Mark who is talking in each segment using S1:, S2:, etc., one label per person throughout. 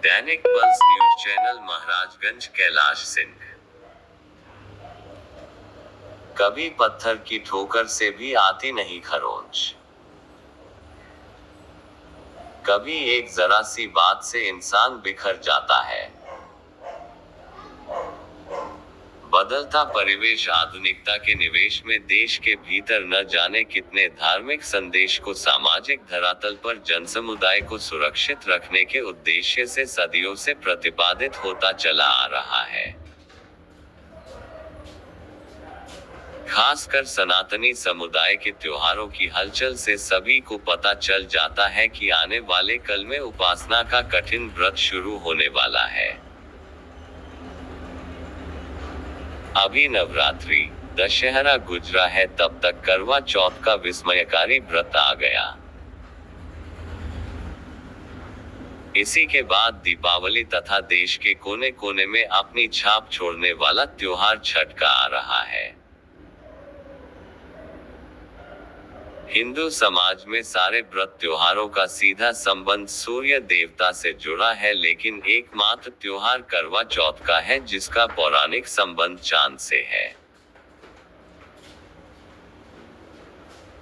S1: दैनिक pulse news channel Maharajganj Kailash Singh. कभी पत्थर की ठोकर से भी आती नहीं खरोंच। कभी एक जरा सी बात से इंसान बिखर जाता है। बदलता परिवेश आधुनिकता के निवेश में देश के भीतर न जाने कितने धार्मिक संदेश को सामाजिक धरातल पर जनसमुदाय को सुरक्षित रखने के उद्देश्य से सदियों से प्रतिपादित होता चला आ रहा है। खासकर सनातनी समुदाय के त्योहारों की हलचल से सभी को पता चल जाता है कि आने वाले कल में उपासना का कठिन व्रत शुरू होने वाला है। अभी नवरात्रि, दशहरा गुजरा है, तब तक करवा चौथ का विस्मयकारी व्रत आ गया। इसी के बाद दीपावली तथा देश के कोने कोने में अपनी छाप छोड़ने वाला त्योहार छठ का आ रहा है। हिंदू समाज में सारे व्रत त्योहारों का सीधा संबंध सूर्य देवता से जुड़ा है, लेकिन एकमात्र त्योहार करवा चौथ का है जिसका पौराणिक संबंध चांद से है।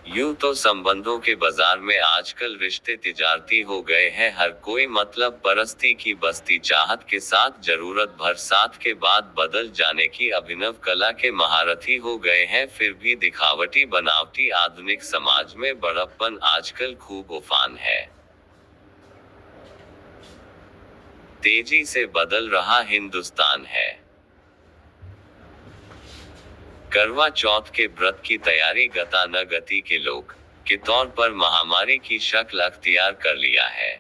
S1: यूं तो संबंधों के बाजार में आजकल रिश्ते तिजारती हो गए हैं। हर कोई मतलब परस्ती की बस्ती चाहत के साथ जरूरत भर साथ के बाद बदल जाने की अभिनव कला के महारथी हो गए हैं। फिर भी दिखावटी बनावटी आधुनिक समाज में बड़प्पन आजकल खूब उफान है। तेजी से बदल रहा हिंदुस्तान है। करवा चौथ के व्रत की तैयारी गतानुगति के लोग के तौर पर महामारी की शक्ल अख्तियार कर लिया है।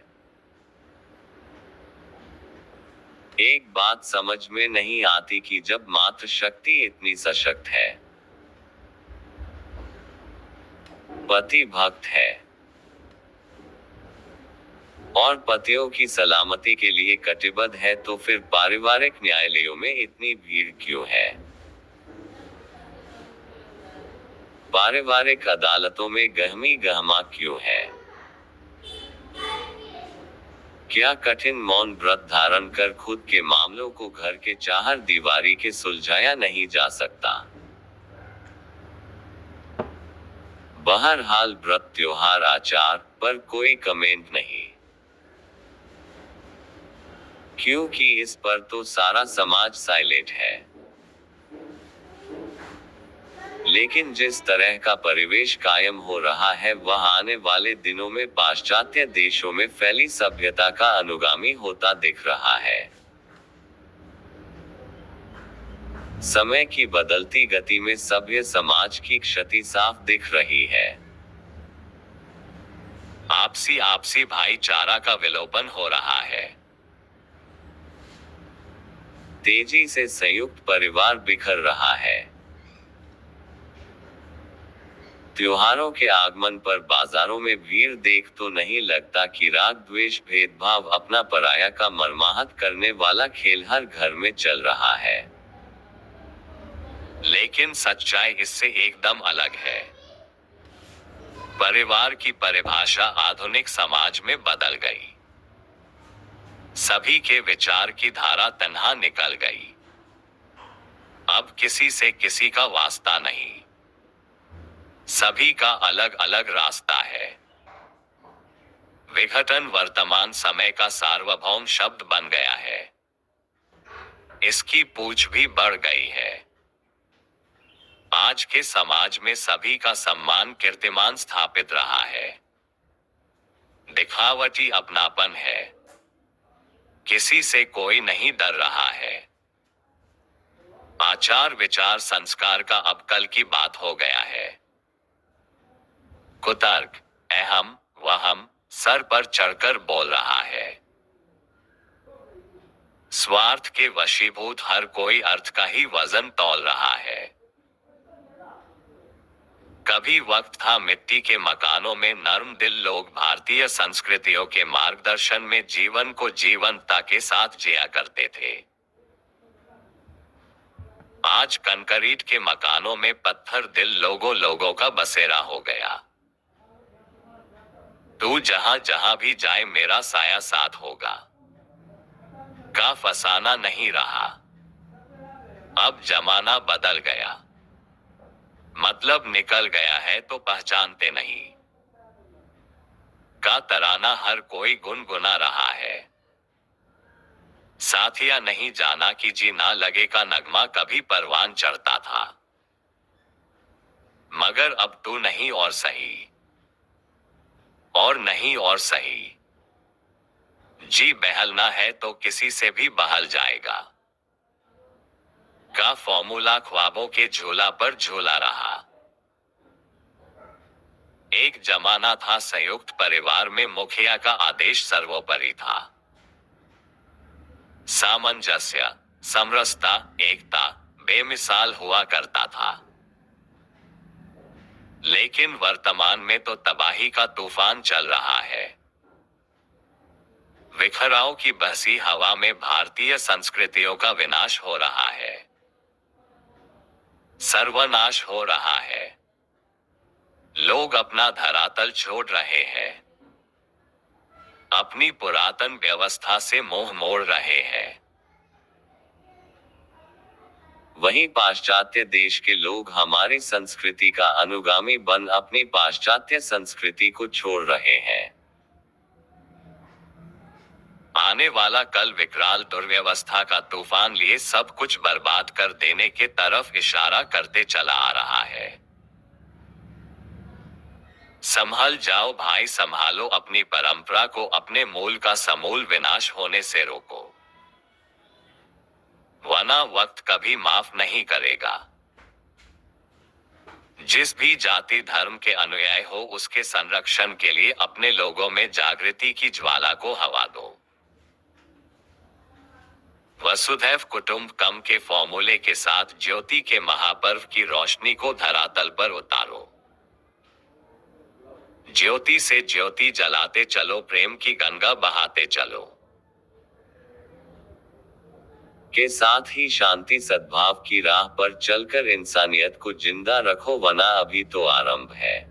S1: एक बात समझ में नहीं आती कि जब मातृ शक्ति इतनी सशक्त है, पति भक्त है और पतियों की सलामती के लिए कटिबद्ध है, तो फिर पारिवारिक न्यायालयों में इतनी भीड़ क्यों है? पारिवारिक अदालतों में गहमी गहमा क्यों है? क्या कठिन मौन व्रत धारण कर खुद के मामलों को घर के चार दीवारी के सुलझाया नहीं जा सकता? बहरहाल व्रत त्योहार आचार पर कोई कमेंट नहीं, क्योंकि इस पर तो सारा समाज साइलेंट है। लेकिन जिस तरह का परिवेश कायम हो रहा है, वह आने वाले दिनों में पाश्चात्य देशों में फैली सभ्यता का अनुगामी होता दिख रहा है। समय की बदलती गति में सभ्य समाज की क्षति साफ दिख रही है। आपसी भाईचारा का विलोपन हो रहा है। तेजी से संयुक्त परिवार बिखर रहा है। त्योहारों के आगमन पर बाजारों में भीड़ देख तो नहीं लगता कि राग द्वेष भेदभाव अपना पराया का मर्माहत करने वाला खेल हर घर में चल रहा है। लेकिन सच्चाई इससे एकदम अलग है। परिवार की परिभाषा आधुनिक समाज में बदल गई। सभी के विचार की धारा तन्हा निकल गई। अब किसी से किसी का वास्ता नहीं, सभी का अलग अलग रास्ता है। विघटन वर्तमान समय का सार्वभौम शब्द बन गया है। इसकी पूछ भी बढ़ गई है। आज के समाज में सभी का सम्मान कीर्तिमान स्थापित रहा है। दिखावटी अपनापन है। किसी से कोई नहीं डर रहा है। आचार विचार संस्कार का अब कल की बात हो गया है। कुतर्क, अहम वहम सर पर चढ़कर बोल रहा है। स्वार्थ के वशीभूत हर कोई अर्थ का ही वजन तौल रहा है। कभी वक्त था मिट्टी के मकानों में नर्म दिल लोग भारतीय संस्कृतियों के मार्गदर्शन में जीवन को जीवंतता के साथ जिया करते थे। आज कंक्रीट के मकानों में पत्थर दिल लोगों का बसेरा हो गया। तू जहां जहां भी जाए मेरा साया साथ होगा। का फसाना नहीं रहा। अब जमाना बदल गया, मतलब निकल गया है तो पहचानते नहीं का तराना हर कोई गुनगुना रहा है। साथिया नहीं जाना कि जी ना लगे का नगमा कभी परवान चढ़ता था, मगर अब तू नहीं और सही, और नहीं और सही। जी बहलना है तो किसी से भी बहल जाएगा का फॉर्मूला ख्वाबों के झूला पर झूला रहा। एक जमाना था संयुक्त परिवार में मुखिया का आदेश सर्वोपरि था। सामंजस्य, समरसता, एकता बेमिसाल हुआ करता था। लेकिन वर्तमान में तो तबाही का तूफान चल रहा है। विखराव की बहसी हवा में भारतीय संस्कृतियों का विनाश हो रहा है, सर्वनाश हो रहा है। लोग अपना धरातल छोड़ रहे हैं, अपनी पुरातन व्यवस्था से मुंह मोड़ रहे हैं। वहीं पाश्चात्य देश के लोग हमारी संस्कृति का अनुगामी बन अपनी पाश्चात्य संस्कृति को छोड़ रहे हैं। आने वाला कल विकराल दुर्व्यवस्था का तूफान लिए सब कुछ बर्बाद कर देने के तरफ इशारा करते चला आ रहा है। संभल जाओ भाई, संभालो अपनी परंपरा को, अपने मूल का समूल विनाश होने से रोको, वरना वक्त कभी माफ नहीं करेगा। जिस भी जाति धर्म के अनुयायी हो उसके संरक्षण के लिए अपने लोगों में जागृति की ज्वाला को हवा दो। वसुधैव कुटुंबकम के फॉर्मूले के साथ ज्योति के महापर्व की रोशनी को धरातल पर उतारो। ज्योति से ज्योति जलाते चलो, प्रेम की गंगा बहाते चलो। के साथ ही शांति सद्भाव की राह पर चलकर इंसानियत को जिंदा रखो, वरना अभी तो आरंभ है।